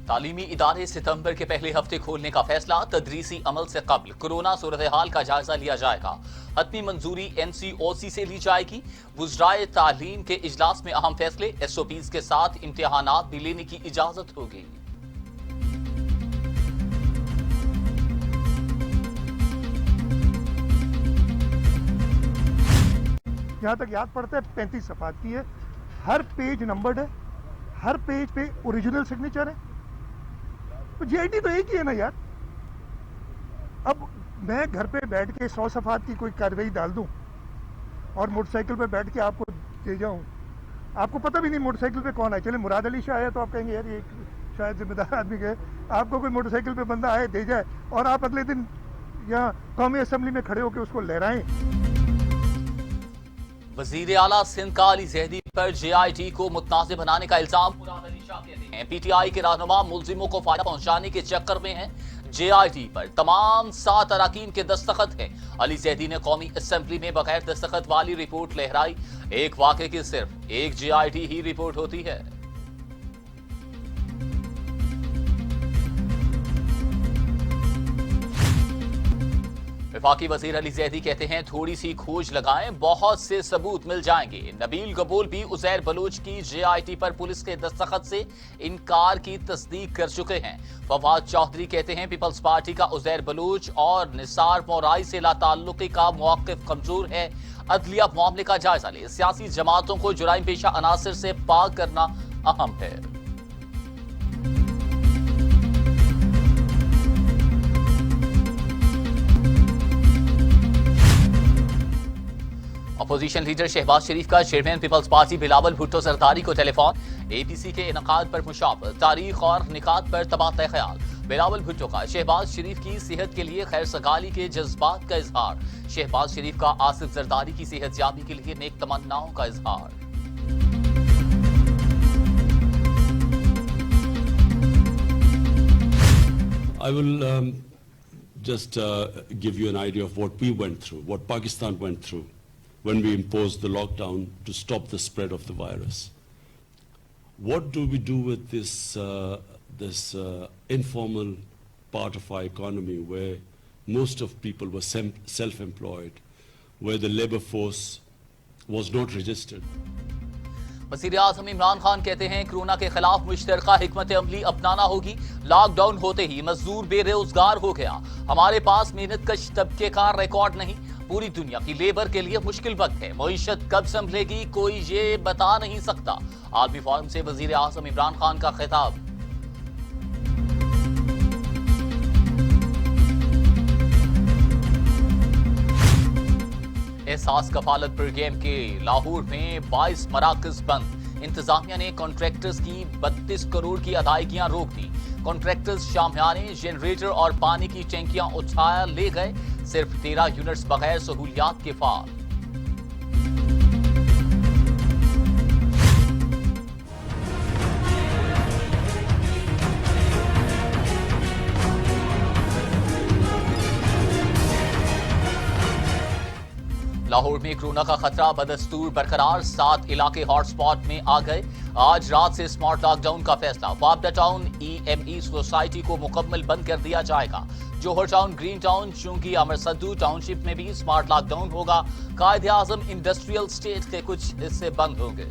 تعلیمی ادارے ستمبر کے پہلے ہفتے کھولنے کا فیصلہ، تدریسی عمل سے قبل کورونا صورتحال کا جائزہ لیا جائے گا۔ حتمی منظوری NCOC سے لی جائے گی۔ وزرائے تعلیم کے اجلاس میں اہم فیصلے، SOPs کے ساتھ امتحانات بھی لینے کی اجازت ہوگی۔ جہاں تک یاد پڑتا ہے 35 صفحات کی ہے، ہر پیج نمبرڈ ہے، ہر پیج پہ اوریجنل سگنیچر ہے۔ تو GIT تو ایک ہی ہے نا یار۔ اب میں گھر پہ بیٹھ کے 100 صفحات کی کوئی کارروائی ڈال دوں اور موٹر سائیکل پہ بیٹھ کے آپ کو دے جاؤں، آپ کو پتہ بھی نہیں موٹر سائیکل پہ کون آئے۔ چلے مراد علی شاہ آیا تو آپ کہیں گے یار یہ شاید ذمہ دار آدمی ہے، آپ کو کوئی موٹر سائیکل پہ بندہ آئے دے جائے اور آپ اگلے دن یہاں قومی اسمبلی میں کھڑے ہو کے اس کو لہرائیں۔ وزیر اعلیٰ سندھ کا علی زیدی پر JIT کو متنازع بنانے کا الزام، مراد علی شاہ کہتے ہیں PTI کے رہنما ملزموں کو فائدہ پہنچانے کے چکر میں ہیں۔ JIT پر تمام 7 اراکین کے دستخط ہیں۔ علی زیدی نے قومی اسمبلی میں بغیر دستخط والی رپورٹ لہرائی۔ ایک واقعے کی صرف ایک JIT ہی رپورٹ ہوتی ہے۔ وفاقی وزیر علی زیدی کہتے ہیں تھوڑی سی کھوج لگائیں، بہت سے ثبوت مل جائیں گے۔ نبیل قبول بھی عزیر بلوچ کی JIT پر پولیس کے دستخط سے انکار کی تصدیق کر چکے ہیں۔ فواد چودھری کہتے ہیں پیپلز پارٹی کا عزیر بلوچ اور نثار مورائی سے لا تعلقی کا موقف کمزور ہے۔ عدلیہ معاملے کا جائزہ لے، سیاسی جماعتوں کو جرائم پیشہ عناصر سے پاک کرنا اہم ہے۔ اپوزیشن لیڈر شہباز شریف کا chairman Peoples Party Bilawal Bhutto Zardari کو ٹیلی فون، APC کے انعقاد پر مشاورت، تاریخ اور نکات پر تبادلہ خیال۔ بلاول بھٹو کا شہباز شریف کی صحت کے لیے خیر سگالی کے جذبات کا اظہار۔ شہباز شریف کا آصف زرداری کی صحت یابی کے لیے نیک تمناؤں کا اظہار۔ I will just give you an idea of what we went through, what Pakistan went through when we imposed the lockdown to stop the spread of the virus. What do we do with this informal part of our economy where most of people were self-employed, where the labor force was not registered? وزیر اعظم عمران خان کہتے ہیں corona کے خلاف مشترکہ حکمت عملی اپنانا ہوگی۔ لاک ڈاؤن ہوتے ہی مزدور بے روزگار ہو گیا۔ ہمارے پاس محنت کش طبقے کا ریکارڈ نہیں۔ پوری دنیا کی لیبر کے لیے مشکل وقت ہے، معیشت کب سنبھلے گی کوئی یہ بتا نہیں سکتا۔ عالمی فورم سے وزیر اعظم عمران خان کا خطاب۔ احساس کفالت پر گیم کے لاہور میں 22 مراکز بند۔ انتظامیہ نے کانٹریکٹرز کی 32 کروڑ کی ادائیگیاں روک دی۔ کانٹریکٹرز شامیانے، جنریٹر اور پانی کی ٹینکیاں اٹھا لے گئے۔ صرف 13 یونٹس بغیر سہولیات کے فعال۔ لاہور میں کورونا کا خطرہ بدستور برقرار، 7 علاقے ہاٹ سپاٹ میں آ گئے۔ آج رات سے اسمارٹ لاک ڈاؤن کا فیصلہ۔ وابڈا ٹاؤن EME سوسائٹی کو مکمل بند کر دیا جائے گا۔ جوہر ٹاؤن، گرین ٹاؤن، چونکی، امر سدو ٹاؤن شپ میں بھی اسمارٹ لاک ڈاؤن ہوگا۔ قائد اعظم انڈسٹریل اسٹیٹ کے کچھ حصے بند ہوں گے۔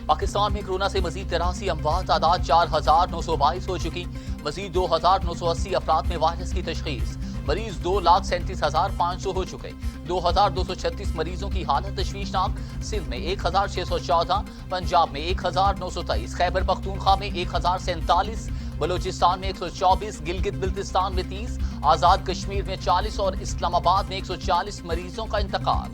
پاکستان میں کورونا سے مزید 83 اموات، تعداد 4922 ہو چکی۔ مزید 2980 افراد میں وائرس کی تشخیص۔ مریض 2,37,500 ہو چکے۔ 2236 مریضوں کی حالت تشویشناک۔ سندھ میں 1614، پنجاب میں 1923، خیبر پختونخوا میں 1047، بلوچستان میں 124، گلگت بلتستان میں 30، آزاد کشمیر میں 40 اور اسلام آباد میں 140 مریضوں کا انتقال۔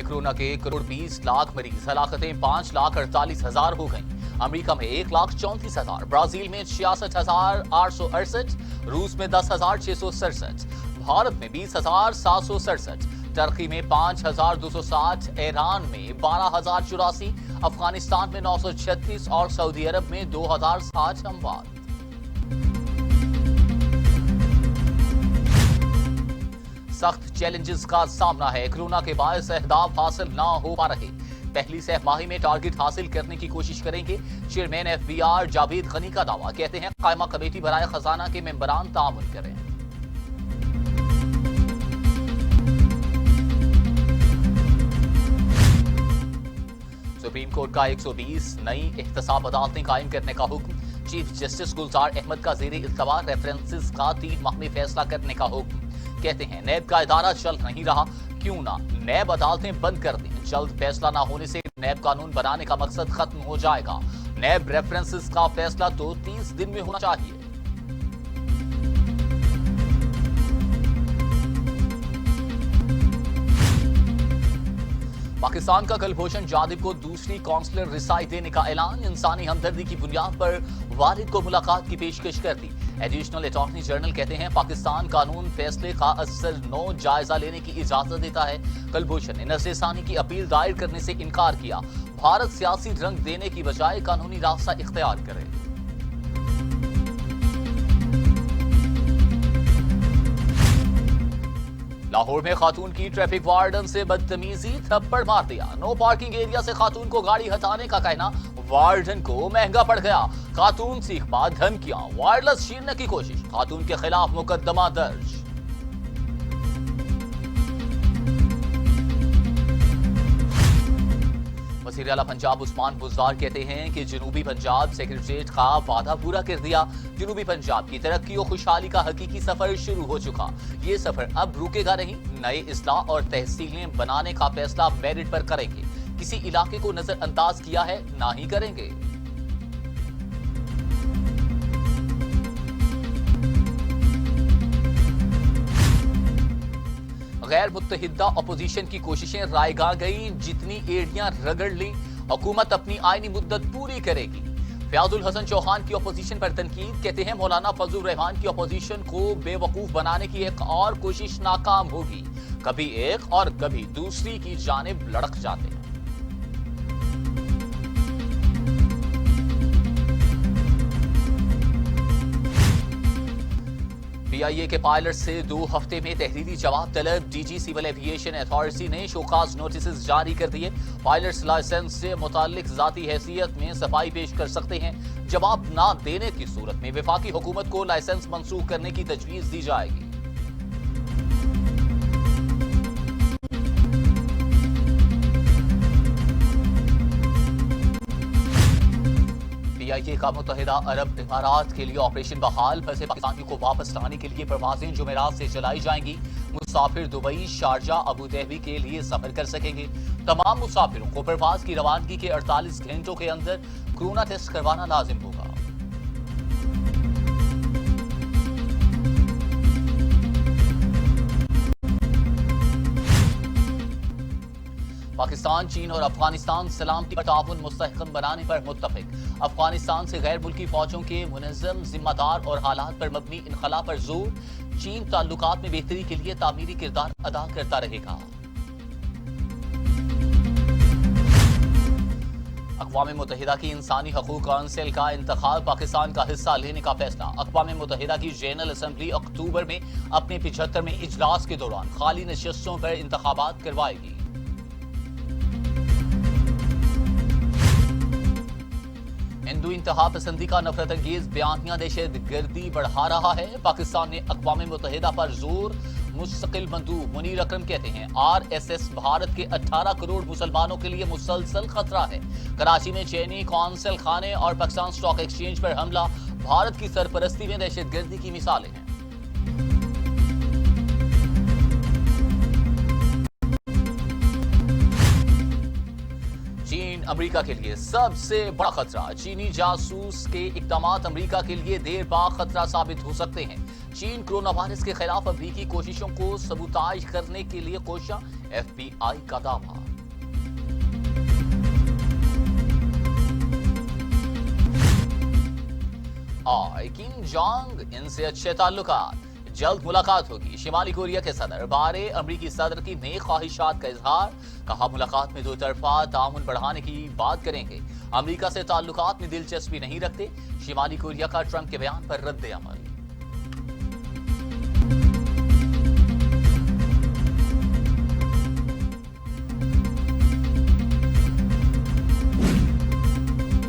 کورونا کے 1,20,00,000 مریض، ہلاکتیں 5,48,000 ہو گئیں۔ امریکہ میں 1,34,000، برازیل میں 66,868، روس میں 10,667، بھارت میں 20,767، ترکی میں 5,260، ایران میں 12,084، افغانستان میں 936 اور سعودی عرب میں 2060 اموات۔ سخت چیلنجز کا سامنا ہے، کرونا کے باعث اہداف حاصل نہ ہو پا رہے، پہلی سہ ماہی میں ٹارگٹ حاصل کرنے کی کوشش کریں گے، چیئرمین FBR جاوید غنی کا دعویٰ، کہتے ہیں قائمہ کمیٹی برائے خزانہ کے ممبران تعاون کریں۔ سپریم کورٹ کا 120 نئی احتساب عدالتیں قائم کرنے کا حکم، چیف جسٹس گلزار احمد کا زیر التوا ریفرنسز کا 3 ماہ میں فیصلہ کرنے کا حکم، کہتے ہیں نیب کا ادارہ چل نہیں رہا، کیوں نہ نیب عدالتیں بند کر دیں، جلد فیصلہ نہ ہونے سے نیب قانون بنانے کا مقصد ختم ہو جائے گا، نیب ریفرنسز کا فیصلہ تو 30 دن میں ہونا چاہیے۔ پاکستان کا کلبھوشن جادو کو دوسری کونسلر رسائی دینے کا اعلان، انسانی ہمدردی کی بنیاد پر والد کو ملاقات کی پیشکش کر دی۔ ایڈیشنل اٹارنی جنرل کہتے ہیں پاکستان قانون فیصلے کا اثر نو جائزہ لینے کی اجازت دیتا ہے۔ کلبھوشن نے نظر ثانی کی اپیل دائر کرنے سے انکار کیا، بھارت سیاسی رنگ دینے کی بجائے قانونی راستہ اختیار کرے۔ لاہور میں خاتون کی ٹریفک وارڈن سے بدتمیزی، تھپڑ مار دیا، نو پارکنگ ایریا سے خاتون کو گاڑی ہٹانے کا کہنا وارڈن کو مہنگا پڑ گیا، خاتون سیخ پا دھمکیاں، وائرلیس چھیننے کی کوشش، خاتون کے خلاف مقدمہ درج۔ وزیر اعلیٰ پنجاب عثمان بزدار کہتے ہیں کہ جنوبی پنجاب سیکریٹریٹ کا وعدہ پورا کر دیا، جنوبی پنجاب کی ترقی و خوشحالی کا حقیقی سفر شروع ہو چکا، یہ سفر اب رکے گا نہیں، نئے اضلاع اور تحصیلیں بنانے کا فیصلہ میرٹ پر کریں گے، کسی علاقے کو نظر انداز کیا ہے نہ ہی کریں گے۔ غیر متحدہ اپوزیشن کی کوششیں رائے گاہ گئی، جتنی ایڑیاں رگڑ لیں، حکومت اپنی آئینی مدت پوری کرے گی۔ فیاض الحسن چوہان کی اپوزیشن پر تنقید، کہتے ہیں مولانا فضل الرحمان کی اپوزیشن کو بے وقوف بنانے کی ایک اور کوشش ناکام ہوگی، کبھی ایک اور کبھی دوسری کی جانب لڑک جاتے ہیں۔ PIA کے پائلٹ سے 2 ہفتے میں تحریری جواب طلب، DG سول ایوییشن اتھارٹی نے شوکاز نوٹسز جاری کر دیے، پائلٹس لائسنس سے متعلق ذاتی حیثیت میں صفائی پیش کر سکتے ہیں، جواب نہ دینے کی صورت میں وفاقی حکومت کو لائسنس منسوخ کرنے کی تجویز دی جائے گی۔ PIA کا متحدہ عرب امارات کے لیے آپریشن بحال، پھنسے پاکستانیوں کو واپس لانے کے لیے پروازیں جمعرات سے چلائی جائیں گی، مسافر دبئی، شارجہ، ابوظہبی کے لیے سفر کر سکیں گے، تمام مسافروں کو پرواز کی روانگی کے 48 گھنٹوں کے اندر کورونا ٹیسٹ کروانا لازم ہوگا۔ پاکستان، چین اور افغانستان سلامتی پر تعاون مستحکم بنانے پر متفق، افغانستان سے غیر ملکی فوجوں کے منظم، ذمہ دار اور حالات پر مبنی انخلا پر زور، چین تعلقات میں بہتری کے لیے تعمیری کردار ادا کرتا رہے گا۔ اقوام متحدہ کی انسانی حقوق کونسل کا انتخاب، پاکستان کا حصہ لینے کا فیصلہ، اقوام متحدہ کی جنرل اسمبلی اکتوبر میں اپنے 75ویں اجلاس کے دوران خالی نشستوں پر انتخابات کروائے گی۔ ہندو انتہا پسندی کا نفرت انگیز بیانیہ دہشت گردی بڑھا رہا ہے، پاکستان نے اقوام متحدہ پر زور، مستقل مندوب منیر اکرم کہتے ہیں RSS بھارت کے 18 کروڑ مسلمانوں کے لیے مسلسل خطرہ ہے، کراچی میں چینی قونصل خانے اور پاکستان اسٹاک ایکسچینج پر حملہ بھارت کی سرپرستی میں دہشت گردی کی مثالیں ہیں۔ چین امریکہ کے لیے سب سے بڑا خطرہ، چینی جاسوس کے اقدامات امریکہ کے لیے دیر بعد خطرہ ثابت ہو سکتے ہیں، چین کورونا وائرس کے خلاف امریکی کوششوں کو سبوتاژ کرنے کے لیے کوشاں، FBI کا دعویٰ۔ کم جونگ ان سے اچھے تعلقات، جلد ملاقات ہوگی. شمالی کوریا کے صدر بارے امریکی صدر کی نیک خواہشات کا اظہار. کہا ملاقات میں دو طرفہ تعاون بڑھانے کی بات کریں گے. امریکہ سے تعلقات میں دلچسپی نہیں رکھتے. شمالی کوریا کا ٹرمپ کے بیان پر رد عمل.